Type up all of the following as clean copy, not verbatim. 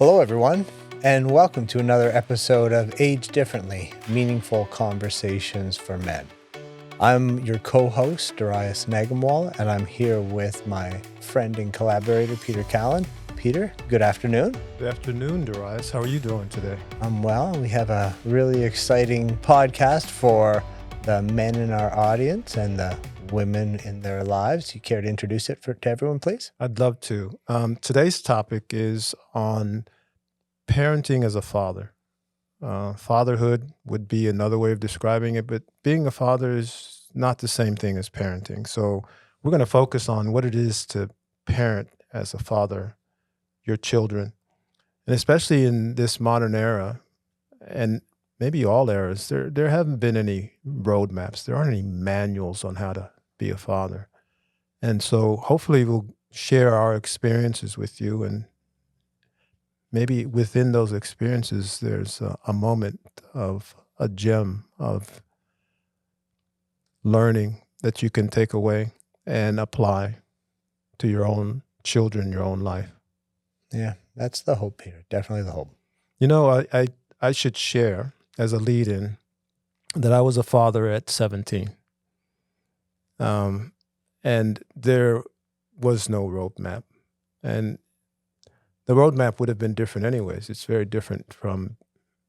Hello, everyone, and welcome to another episode of Age Differently, Meaningful Conversations for Men. I'm your co-host, Darius Nagamwal, and I'm here with my friend and collaborator, Peter Callan. Peter, good afternoon. Good afternoon, Darius. How are you doing today? I'm well. We have a really exciting podcast for the men in our audience and the women in their lives. You care to introduce it to everyone, please? I'd love to. Today's topic is on parenting as a father. Fatherhood would be another way of describing it, but being a father is not the same thing as parenting. So we're going to focus on what it is to parent as a father, your children, and especially in this modern era, and maybe all eras, there haven't been any roadmaps. There aren't any manuals on how to be a father. And so hopefully we'll share our experiences with you, and maybe within those experiences, there's a moment of a gem of learning that you can take away and apply to your own children, your own life. Yeah, that's the hope, Peter. Definitely the hope. You know, I should share as a lead-in that I was a father at 17. And there was no roadmap. And the roadmap would have been different anyways. It's very different from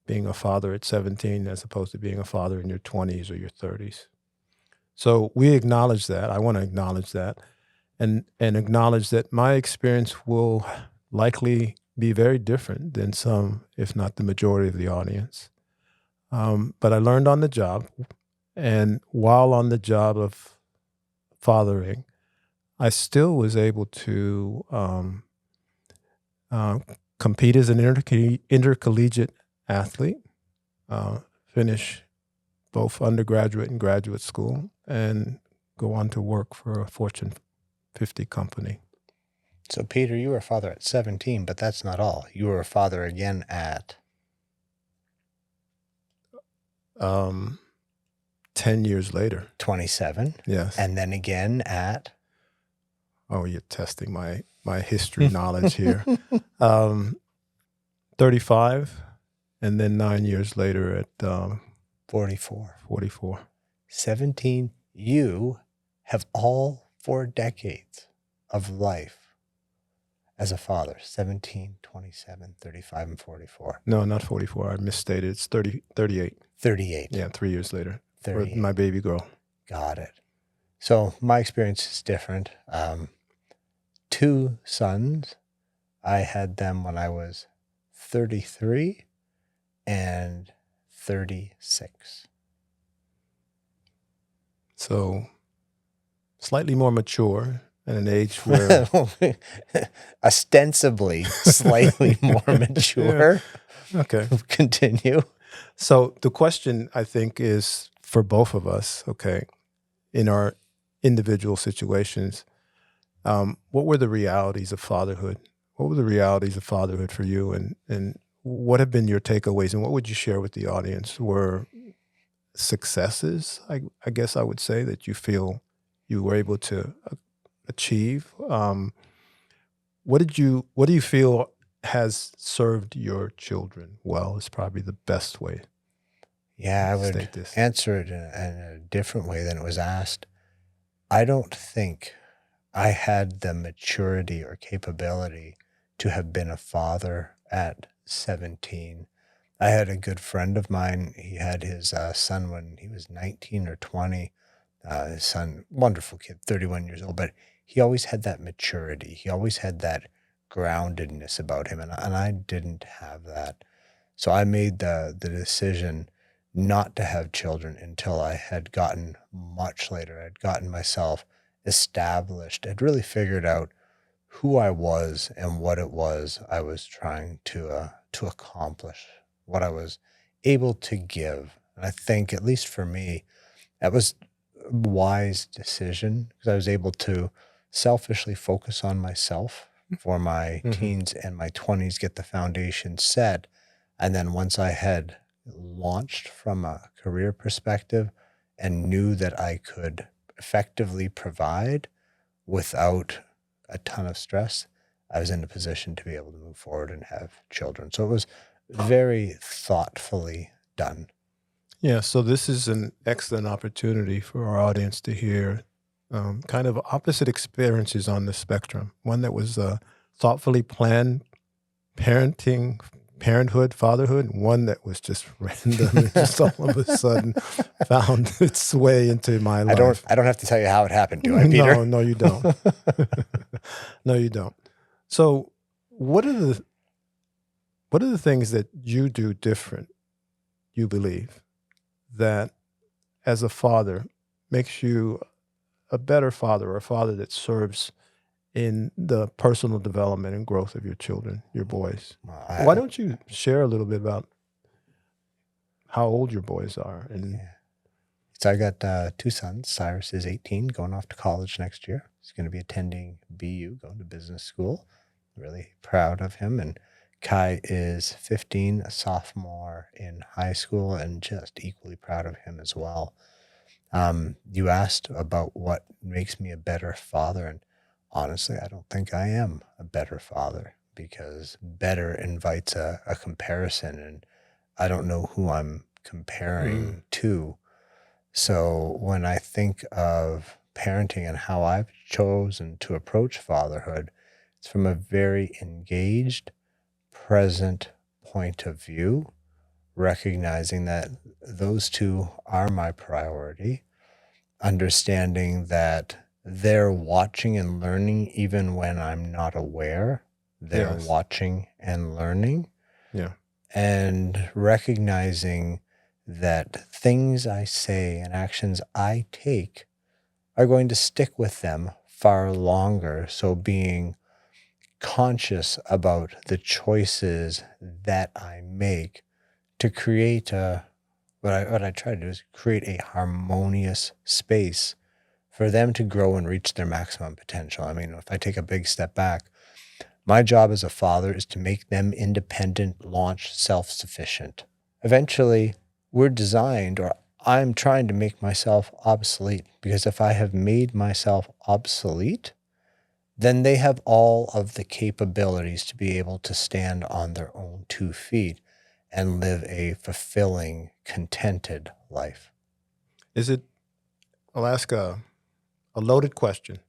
being a father at 17 as opposed to being a father in your 20s or your 30s. So we acknowledge that. I want to acknowledge that and acknowledge that my experience will likely be very different than some, if not the majority of the audience. But I learned on the job, and while on the job of fathering, I still was able to compete as an intercollegiate athlete, finish both undergraduate and graduate school, and go on to work for a Fortune 50 company. So, Peter, you were a father at 17, but that's not all. You were a father again at 10 years later. 27. Yes. And then again at? Oh, you're testing my history knowledge here. 35, and then 9 years later at 44. 44. 17. You have all 4 decades of life as a father. 17, 27, 35, and 44. No, not 44. I misstated. It's 38. 38. Yeah, 3 years later. 38. For my baby girl. Got it. So my experience is different. 2 sons. I had them when I was 33 and 36. So slightly more mature at an age where... Ostensibly slightly more mature. Yeah. Okay. Continue. So the question, I think, is for both of us, okay, in our individual situations, what were the realities of fatherhood? What were the realities of fatherhood for you? And what have been your takeaways? And what would you share with the audience? Were successes, I guess I would say, that you feel you were able to achieve? What do you feel has served your children well is probably the best way. Yeah, I would answer it in a different way than it was asked. I don't think I had the maturity or capability to have been a father at 17. I had a good friend of mine. He had his son when he was 19 or 20. His son, wonderful kid, 31 years old, but he always had that maturity. He always had that groundedness about him, and I didn't have that. So I made the decision not to have children until I had gotten much later. I'd gotten myself established. I'd really figured out who I was and what it was I was trying to accomplish, what I was able to give. And I think, at least for me, that was a wise decision because I was able to selfishly focus on myself for my teens and my 20s, get the foundation set. And then once I had launched from a career perspective and knew that I could effectively provide without a ton of stress, I was in a position to be able to move forward and have children. So it was very thoughtfully done. Yeah, so this is an excellent opportunity for our audience to hear kind of opposite experiences on the spectrum. One that was thoughtfully planned parenting, parenthood, fatherhood, and one that was just random and just all of a sudden found its way into my life. I don't have to tell you how it happened, do I, Peter? No, you don't. No, you don't. So what are the things that you do different, you believe, that as a father makes you a better father, or a father that serves in the personal development and growth of your children, your boys? Why don't you share a little bit about how old your boys are? And So I got 2 sons. Cyrus is 18, going off to college next year. He's going to be attending BU, going to business school. Really proud of him. And Kai is 15, a sophomore in high school, and just equally proud of him as well. You asked about what makes me a better father, and honestly, I don't think I am a better father, because better invites a comparison, and I don't know who I'm comparing to. So when I think of parenting and how I've chosen to approach fatherhood, it's from a very engaged, present point of view, recognizing that those two are my priority, understanding that they're watching and learning even when I'm not aware. They're watching and learning. Yeah. And recognizing that things I say and actions I take are going to stick with them far longer. So being conscious about the choices that I make to create what I try to do is create a harmonious space for them to grow and reach their maximum potential. I mean, if I take a big step back, my job as a father is to make them independent, launch, self-sufficient. Eventually, we're designed, or I'm trying to make myself obsolete, because if I have made myself obsolete, then they have all of the capabilities to be able to stand on their own 2 feet and live a fulfilling, contented life. I'll ask a loaded question.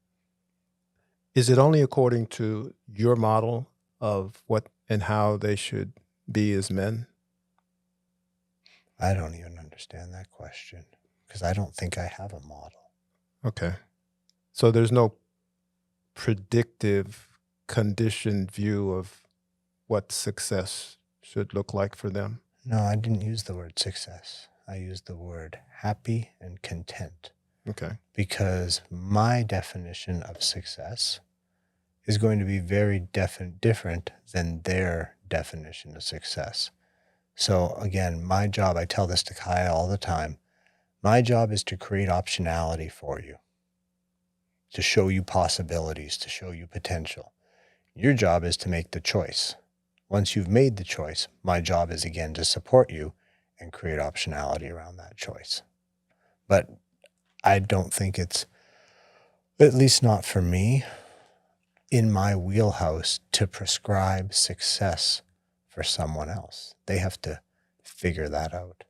Is it only according to your model of what and how they should be as men? I don't even understand that question, because I don't think I have a model. Okay. So there's no predictive, conditioned view of what success should look like for them? No, I didn't use the word success. I used the word happy and content. Okay. Because my definition of success is going to be very different than their definition of success. So again, my job, I tell this to Kaya all the time, my job is to create optionality for you, to show you possibilities, to show you potential. Your job is to make the choice. Once you've made the choice, my job is again to support you and create optionality around that choice. But I don't think it's, at least not for me, in my wheelhouse to prescribe success for someone else. They have to figure that out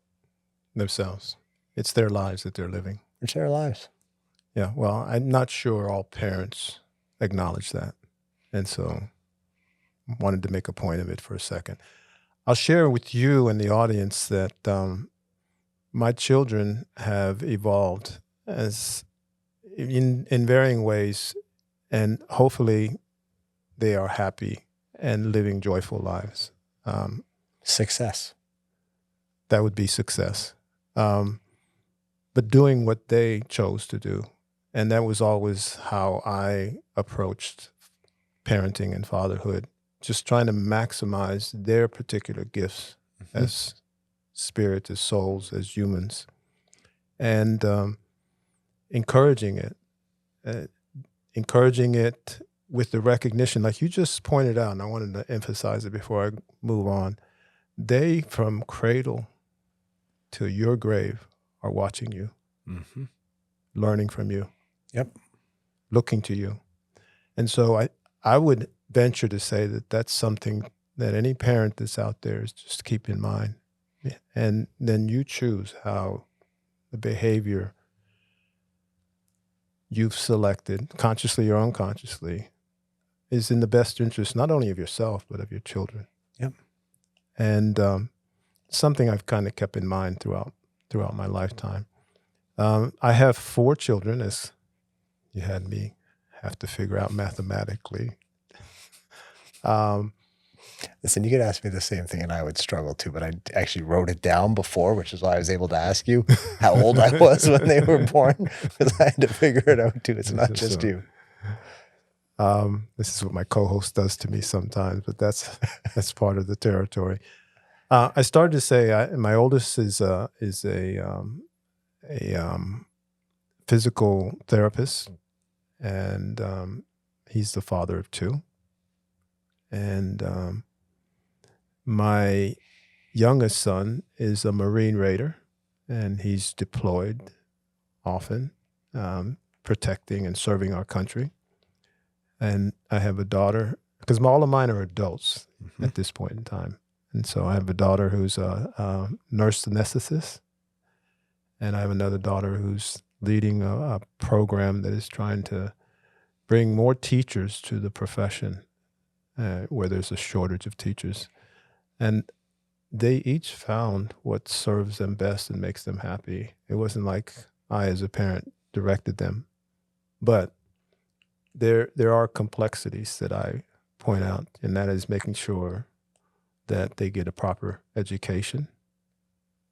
themselves. It's their lives that they're living. It's their lives. Yeah, well, I'm not sure all parents acknowledge that. And so wanted to make a point of it for a second. I'll share with you and the audience that my children have evolved as in varying ways, and hopefully they are happy and living joyful lives. Success. That would be success. But doing what they chose to do. And that was always how I approached parenting and fatherhood, just trying to maximize their particular gifts as spirit, as souls, as humans, and encouraging it with the recognition, like you just pointed out, and I wanted to emphasize it before I move on. They, from cradle to your grave, are watching you, learning from you, Yep, looking to you. And so I would venture to say that that's something that any parent that's out there is just keep in mind. And then you choose how the behavior you've selected, consciously or unconsciously, is in the best interest not only of yourself, but of your children. Yep. And something I've kind of kept in mind throughout my lifetime. I have 4 children, as you had me have to figure out mathematically. Listen, you could ask me the same thing and I would struggle too, but I actually wrote it down before, which is why I was able to ask you how old I was when they were born, because I had to figure it out too. It's not just you. This is what my co-host does to me sometimes, but that's part of the territory. I started to say my oldest is a physical therapist, and he's the father of 2. And my youngest son is a Marine Raider, and he's deployed often, protecting and serving our country. And I have a daughter, because all of mine are adults at this point in time. And so I have a daughter who's a nurse anesthetist, and I have another daughter who's leading a program that is trying to bring more teachers to the profession, where there's a shortage of teachers. And they each found what serves them best and makes them happy. It wasn't like I, as a parent, directed them. But there are complexities that I point out, and that is making sure that they get a proper education.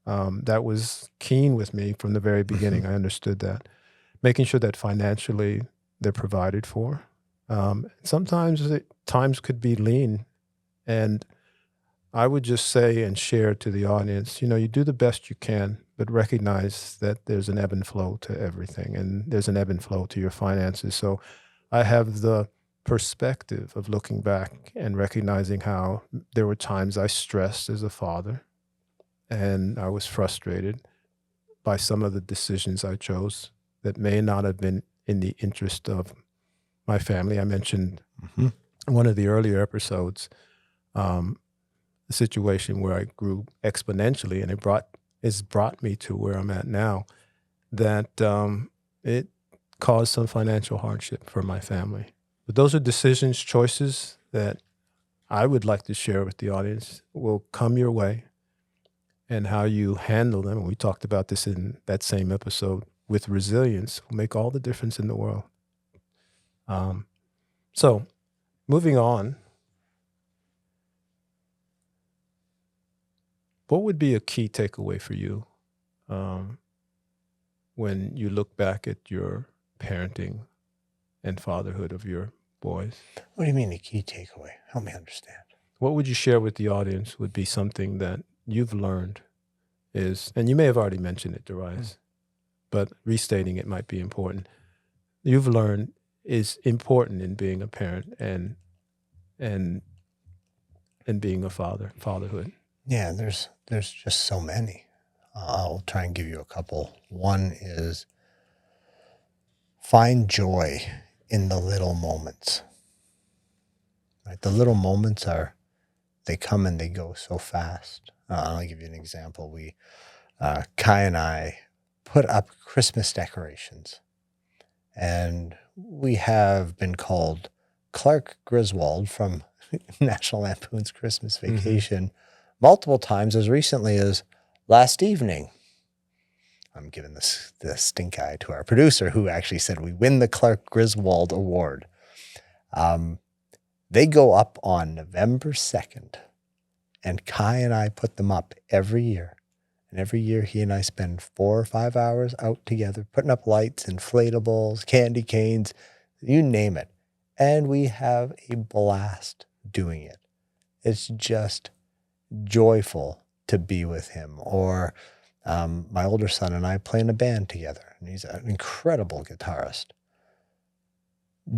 That was keen with me from the very beginning. I understood that. Making sure that financially they're provided for. Sometimes times could be lean, and I would just say and share to the audience, you do the best you can, but recognize that there's an ebb and flow to everything, and there's an ebb and flow to your finances. So I have the perspective of looking back and recognizing how there were times I stressed as a father, and I was frustrated by some of the decisions I chose that may not have been in the interest of my family. I mentioned one of the earlier episodes, a situation where I grew exponentially, and it's brought me to where I'm at now, that it caused some financial hardship for my family. But those are decisions, choices that I would like to share with the audience will come your way, and how you handle them. And we talked about this in that same episode with resilience will make all the difference in the world. So moving on, what would be a key takeaway for you when you look back at your parenting and fatherhood of your boys? What do you mean a key takeaway? Help me understand. What would you share with the audience would be something that you've learned is, and you may have already mentioned it, Darius, but restating it might be important. You've learned is important in being a parent and being a fatherhood. Yeah, there's just so many. I'll try and give you a couple. One is find joy in the little moments. Right? The little moments they come and they go so fast. I'll give you an example. Kai and I put up Christmas decorations, and we have been called Clark Griswold from National Lampoon's Christmas Vacation multiple times, as recently as last evening. I'm giving the stink eye to our producer, who actually said we win the Clark Griswold Award. They go up on November 2nd, and Kai and I put them up every year. And every year he and I spend 4 or 5 hours out together, putting up lights, inflatables, candy canes, you name it. And we have a blast doing it. It's just joyful to be with him. Or my older son and I play in a band together, and he's an incredible guitarist.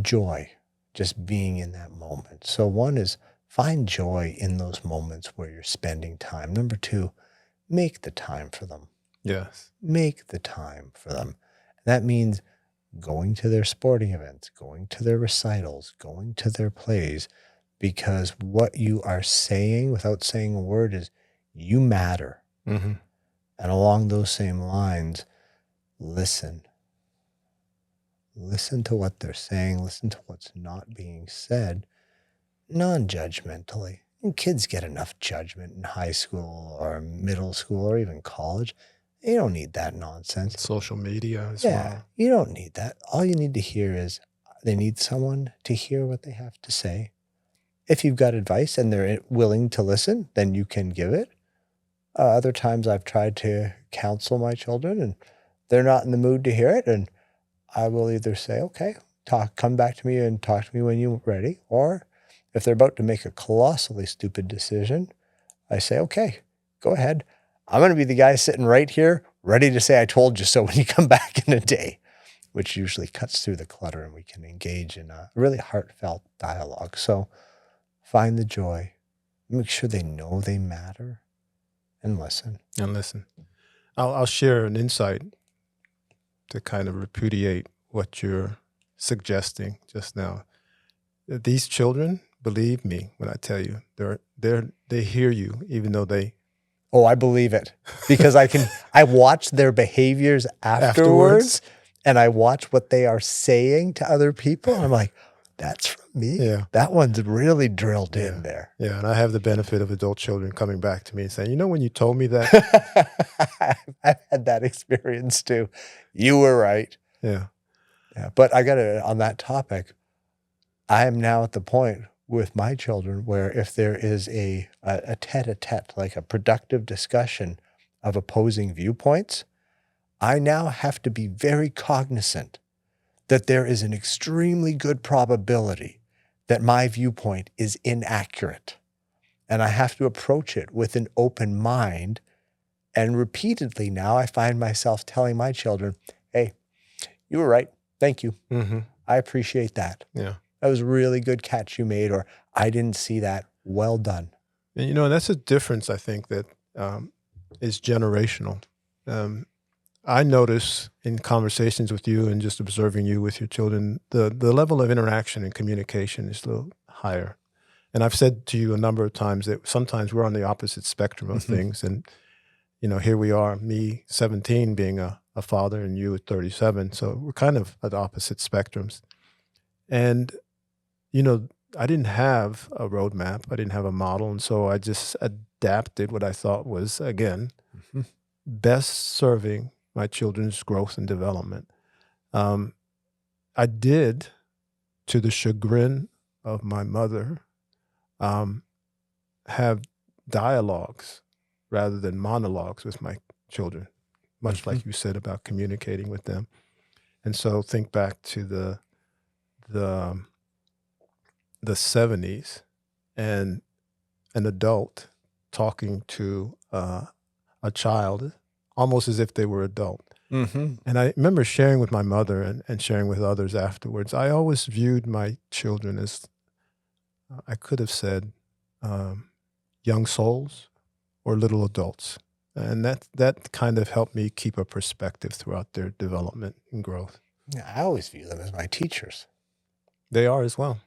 Joy, just being in that moment. So one is find joy in those moments where you're spending time. Number 2, make the time for them. Yes. Make the time for them. That means going to their sporting events, going to their recitals, going to their plays, because what you are saying without saying a word is you matter. Mm-hmm. And along those same lines, listen. Listen to what they're saying. Listen to what's not being said, non-judgmentally. And kids get enough judgment in high school or middle school or even college. You don't need that nonsense. Social media as Yeah, well. you don't need that. All you need to hear is they need someone to hear what they have to say. If you've got advice and they're willing to listen, then you can give it. Other times I've tried to counsel my children and they're not in the mood to hear it. And I will either say, okay, come back to me and talk to me when you're ready. Or if they're about to make a colossally stupid decision, I say, okay, go ahead. I'm going to be the guy sitting right here, ready to say, I told you so when you come back in a day, which usually cuts through the clutter and we can engage in a really heartfelt dialogue. So find the joy, make sure they know they matter, and listen. And listen. I'll share an insight to kind of repudiate what you're suggesting just now. These children, believe me when I tell you, they hear you, even though they. Oh, I believe it, because I watch their behaviors afterwards, and I watch what they are saying to other people. I'm like, that's from me. Yeah. That one's really drilled in there. Yeah. And I have the benefit of adult children coming back to me and saying, when you told me that. I've had that experience too. You were right. Yeah. Yeah. But I got to, on that topic, I am now at the point with my children where if there is a tete-a-tete, like a productive discussion of opposing viewpoints, I now have to be very cognizant that there is an extremely good probability that my viewpoint is inaccurate. And I have to approach it with an open mind. And repeatedly now I find myself telling my children, hey, you were right. Thank you. Mm-hmm. I appreciate that. Yeah. That was a really good catch you made, or I didn't see that. Well done. And, that's a difference, I think, that is generational. I notice in conversations with you and just observing you with your children, the level of interaction and communication is a little higher. And I've said to you a number of times that sometimes we're on the opposite spectrum of things. And, here we are, me 17 being a father and you at 37. So we're kind of at opposite spectrums. And, I didn't have a roadmap. I didn't have a model. And so I just adapted what I thought was, again, best serving my children's growth and development. I did, to the chagrin of my mother, have dialogues rather than monologues with my children, much like you said about communicating with them. And so think back to the 70s and an adult talking to a child almost as if they were adult. Mm-hmm. And I remember sharing with my mother and sharing with others afterwards. I always viewed my children as, I could have said, young souls or little adults. And that kind of helped me keep a perspective throughout their development and growth. Yeah, I always view them as my teachers. They are as well.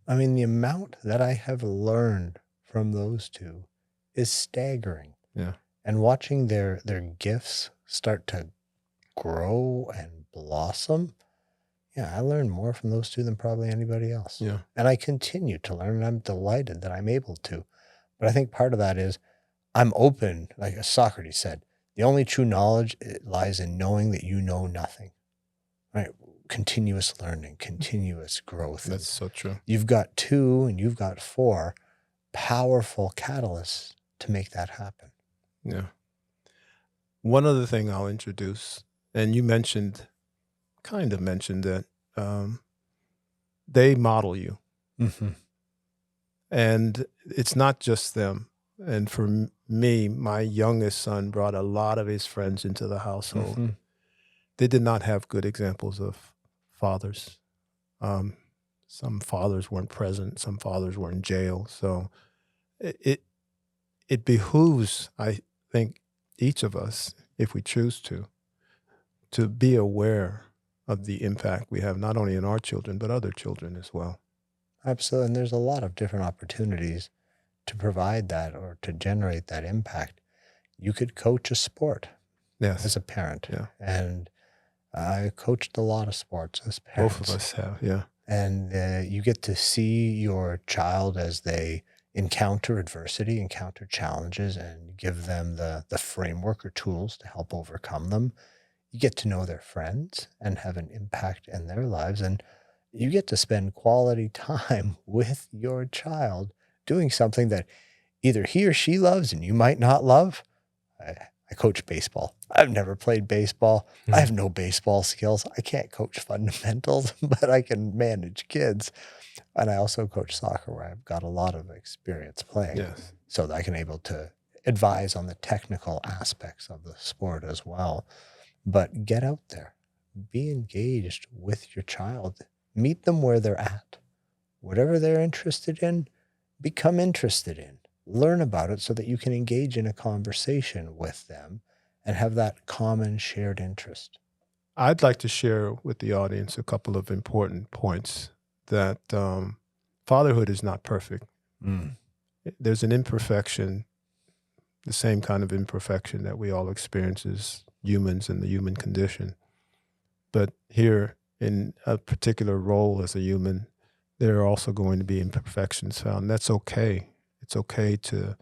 I mean, the amount that I have learned from those two is staggering. Yeah. And watching their gifts start to grow and blossom, I learned more from those two than probably anybody else. Yeah. And I continue to learn, and I'm delighted that I'm able to. But I think part of that is I'm open, like Socrates said, the only true knowledge lies in knowing that you know nothing, right? Continuous learning, continuous growth. That's so true. You've got 2 and you've got 4 powerful catalysts to make that happen. Yeah. One other thing I'll introduce, and you kind of mentioned that they model you. Mm-hmm. And it's not just them. And for me, my youngest son brought a lot of his friends into the household. Mm-hmm. They did not have good examples of fathers. Some fathers weren't present. Some fathers were in jail. So it behooves, I think, each of us, if we choose to be aware of the impact we have not only in our children, but other children as well. Absolutely. And there's a lot of different opportunities to provide that or to generate that impact. You could coach a sport as a parent. Yeah. And I coached a lot of sports as parents. Both of us have, yeah. And you get to see your child as they encounter adversity, encounter challenges, and give them the framework or tools to help overcome them. You get to know their friends and have an impact in their lives. And you get to spend quality time with your child doing something that either he or she loves and you might not love. I coach baseball. I've never played baseball. I have no baseball skills. I can't coach fundamentals, but I can manage kids. And I also coach soccer, where I've got a lot of experience playing. So that I can able to advise on the technical aspects of the sport as well. But get out there, be engaged with your child, meet them where they're at. Whatever they're interested in, become interested in. Learn about it so that you can engage in a conversation with them and have that common shared interest. I'd like to share with the audience a couple of important points that fatherhood is not perfect. There's an imperfection, the same kind of imperfection that we all experience as humans in the human condition. But here, in a particular role as a human, there are also going to be imperfections found. That's okay. It's okay to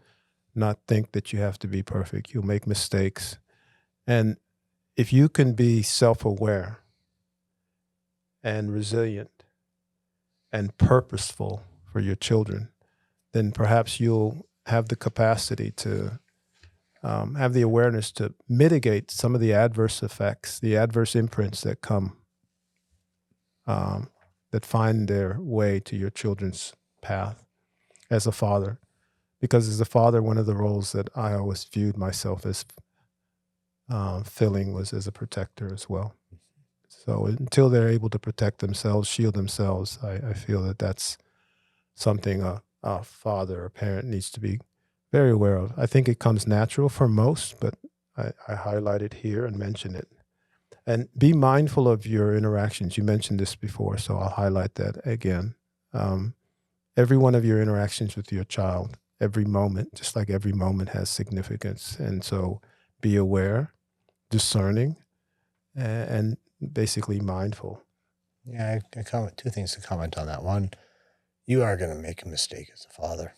not think that you have to be perfect. You'll make mistakes. And if you can be self-aware and resilient and purposeful for your children, then perhaps you'll have the capacity to have the awareness to mitigate some of the adverse effects, the adverse imprints that come, that find their way to your children's path as a father. Because as a father, one of the roles that I always viewed myself as filling was as a protector as well. So until they're able to protect themselves, shield themselves, I feel that that's something a father or parent needs to be very aware of. I think it comes natural for most, but I highlight it here and mention it. And be mindful of your interactions. You mentioned this before, so I'll highlight that again. Every one of your interactions with your child, every moment, just like every moment has significance. And so be aware, discerning, and basically mindful. Yeah, I comment two things to comment on that. One, you are going to make a mistake as a father.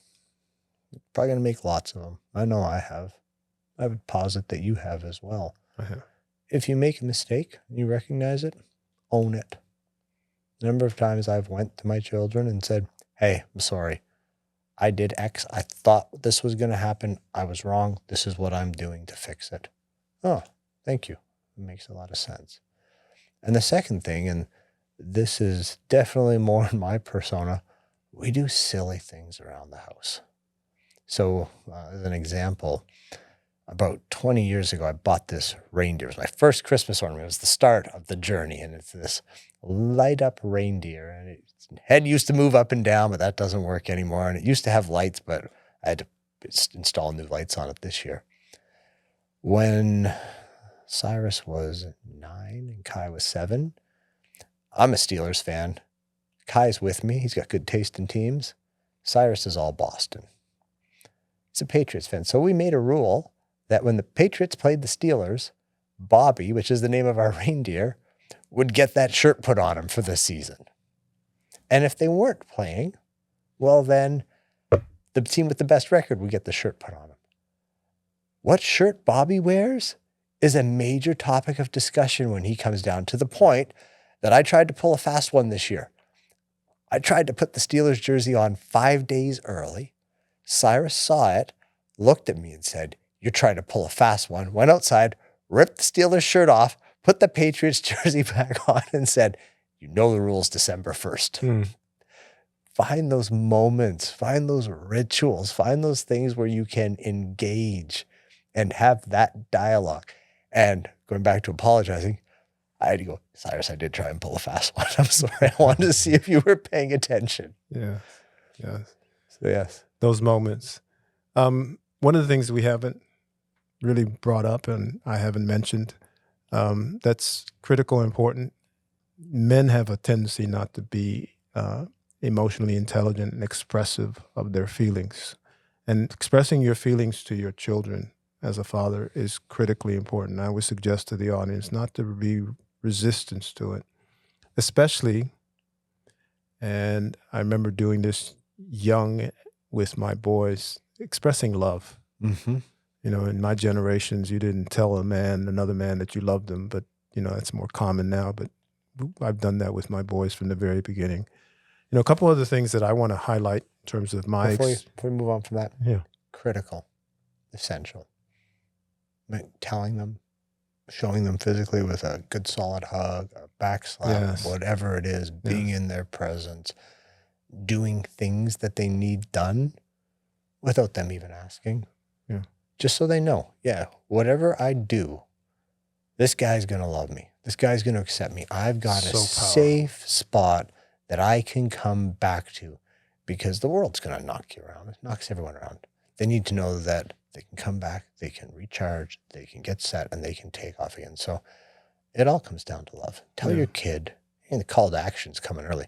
You're probably going to make lots of them. I know I have. I would posit that you have as well. I have. If you make a mistake and you recognize it, own it. The number of times I've went to my children and said, hey, I'm sorry. I did X. I thought this was going to happen. I was wrong. This is what I'm doing to fix it. Oh, thank you. It makes a lot of sense. And the second thing, and this is definitely more in my persona, we do silly things around the house. So as an example, about 20 years ago, I bought this reindeer. It was my first Christmas ornament. It was the start of the journey. And it's this light up reindeer. And its head used to move up and down, but that doesn't work anymore. And it used to have lights, but I had to install new lights on it this year. When Cyrus was 9 and Kai was 7, I'm a Steelers fan. Kai's with me. He's got good taste in teams. Cyrus is all Boston. He's a Patriots fan. So we made a rule that when the Patriots played the Steelers, Bobby, which is the name of our reindeer, would get that shirt put on him for the season. And if they weren't playing, well, then the team with the best record would get the shirt put on him. What shirt Bobby wears is a major topic of discussion when he comes down, to the point that I tried to pull a fast one this year. I tried to put the Steelers jersey on 5 days early. Cyrus saw it, looked at me and said, you're trying to pull a fast one, went outside, ripped the Steelers shirt off, put the Patriots jersey back on and said, you know the rules December 1st. Find those moments, find those rituals, find those things where you can engage and have that dialogue. And going back to apologizing, I had to go, Cyrus, I did try and pull a fast one. I'm sorry. I wanted to see if you were paying attention. Yeah. Yes. So yes. Those moments. One of the things we haven't really brought up and I haven't mentioned, that's critical and important, men have a tendency not to be emotionally intelligent and expressive of their feelings. And expressing your feelings to your children as a father is critically important. I would suggest to the audience not to be resistance to it, especially, and I remember doing this young with my boys, expressing love. Mm-hmm. You know, in my generations, you didn't tell another man that you loved them, but, you know, it's more common now. But I've done that with my boys from the very beginning. You know, a couple other things that I want to highlight in terms of my... Before we move on from that, yeah, critical, essential. Telling them, showing them physically with a good solid hug, a back slap, Yes. whatever it is, being in their presence, doing things that they need done without them even asking. Yeah. Just so they know, whatever I do, this guy's going to love me. This guy's going to accept me. I've got a safe spot that I can come back to, because the world's going to knock you around. It knocks everyone around. They need to know that they can come back, they can recharge, they can get set, and they can take off again. So it all comes down to love. Tell your kid, and the call to action's coming early.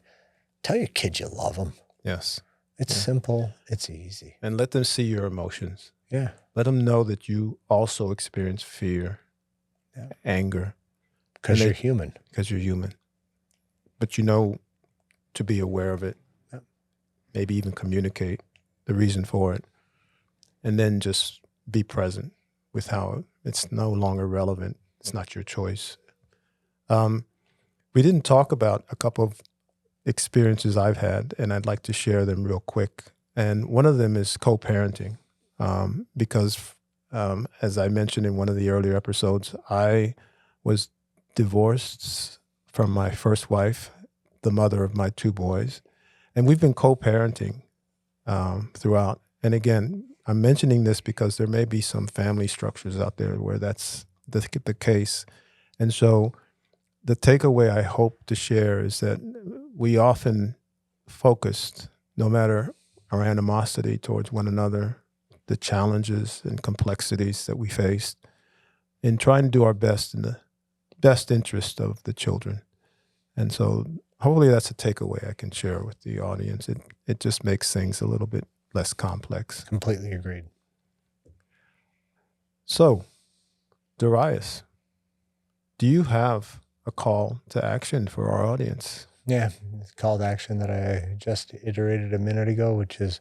Tell your kid you love them. Yes. It's simple. It's easy. And let them see your emotions. Yeah. Let them know that you also experience fear, anger. Because you're human. Because you're human. But you know to be aware of it. Yep. Maybe even communicate the reason for it. And then just be present with how it's no longer relevant. It's not your choice. We didn't talk about a couple of experiences I've had, and I'd like to share them real quick. And one of them is co-parenting, because as I mentioned in one of the earlier episodes, I was divorced from my first wife, the mother of my two boys, and we've been co-parenting throughout. And again, I'm mentioning this because there may be some family structures out there where that's the case. And so the takeaway I hope to share is that we often focused, no matter our animosity towards one another, the challenges and complexities that we faced, in trying to do our best in the best interest of the children. And so hopefully that's a takeaway I can share with the audience. It just makes things a little bit less complex. Completely agreed. So, Darius, do you have a call to action for our audience? Yeah, it's a call to action that I just iterated a minute ago, which is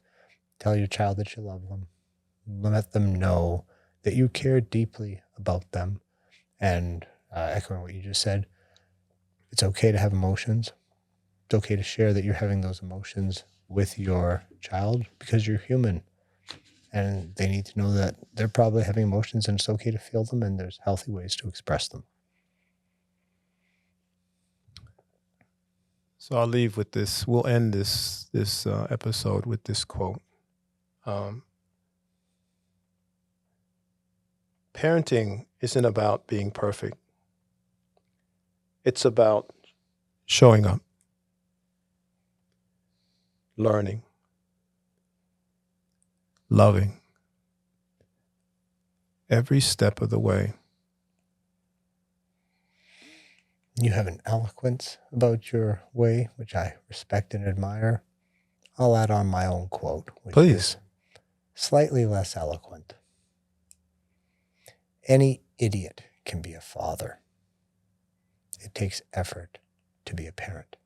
tell your child that you love them. Let them know that you care deeply about them. And echoing what you just said, it's okay to have emotions. It's okay to share that you're having those emotions with your child, because you're human. And they need to know that they're probably having emotions, and it's okay to feel them, and there's healthy ways to express them. So I'll leave with this. We'll end this episode with this quote. Parenting isn't about being perfect. It's about showing up, learning, loving every step of the way. You have an eloquence about your way, which I respect and admire. I'll add on my own quote, which is slightly less eloquent. Any idiot can be a father. It takes effort to be a parent.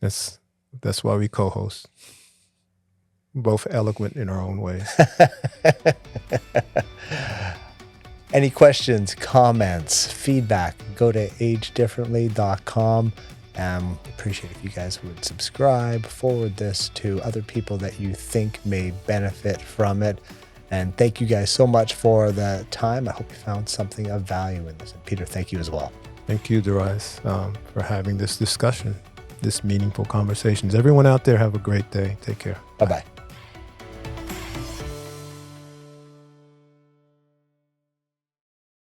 That's why we co-host. Both eloquent in our own ways. Any questions, comments, feedback, go to agedifferently.com. Appreciate if you guys would subscribe, forward this to other people that you think may benefit from it. And thank you guys so much for the time. I hope you found something of value in this. And Peter, thank you as well. Thank you, Darius, for having this discussion, this meaningful conversations. Everyone out there, have a great day. Take care. Bye-bye.